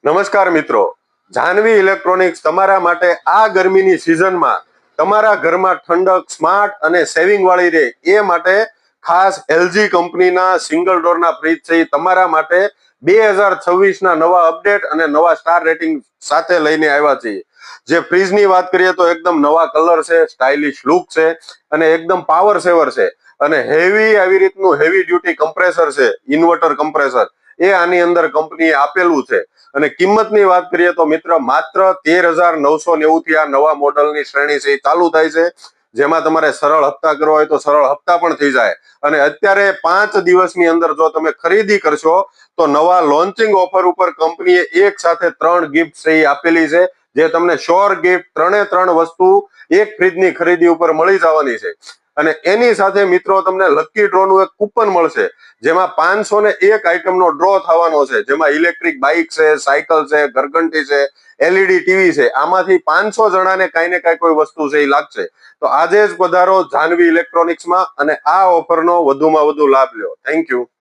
નમસ્કાર મિત્રો, જાનવી ઇલેક્ટ્રોનિક્સ તમારા માટે આ ગરમીની સિઝનમાં તમારા ઘરમાં ઠંડક, સ્માર્ટ અને સેવિંગ વાળી રહે એ માટે ખાસ એલજી કંપનીના સિંગલ ડોરના ફ્રીજ છે તમારા માટે 2026ના નવા અપડેટ અને નવા સ્ટાર રેટિંગ સાથે લઈને આવ્યા છીએ. જે ફ્રીજની વાત કરીએ તો એકદમ નવા કલર છે, સ્ટાઇલિશ લુક છે અને એકદમ પાવર સેવર છે અને હેવી આવી રીતનું હેવી ડ્યુટી કમ્પ્રેસર છે, ઇન્વર્ટર કમ્પ્રેસર એ આની અંદર કંપનીએ આપેલું છે. અને કિંમતની વાત કરીએ તો મિત્ર માત્ર 13,990 થી આ નવા મોડલની શ્રેણી છે ચાલુ થાય છે, જેમાં તમારે સરળ હપ્તા કરવા હોય તો સરળ હપ્તા પણ થઈ જાય. અને અત્યારે 5 દિવસની અંદર જો તમે ખરીદી કરશો તો નવા લોન્ચિંગ ઓફર ઉપર કંપનીએ એક સાથે 3 ગિફ્ટ છે આપેલી છે, જે તમને શ્યોર ગિફ્ટ 3 વસ્તુ એક ફ્રીજની ખરીદી ઉપર મળી જવાની છે. અને એની સાથે મિત્રો તમને લકી ડ્રોનું એક કૂપન મળશે, જેમાં 501 આઈટમનો ડ્રો થવાનો છે, જેમાં ઇલેક્ટ્રિક બાઇક છે, સાયકલ છે, ઘરઘંટી છે, એલઈડી ટીવી છે. આમાંથી 500 જણાને કાંઈ ને કાંઈ કોઈ વસ્તુ છે એ લાગશે. તો આજે જ પધારો જાનવી ઇલેક્ટ્રોનિક્સમાં અને આ ઓફરનો વધુમાં વધુ લાભ લ્યો. Thank you.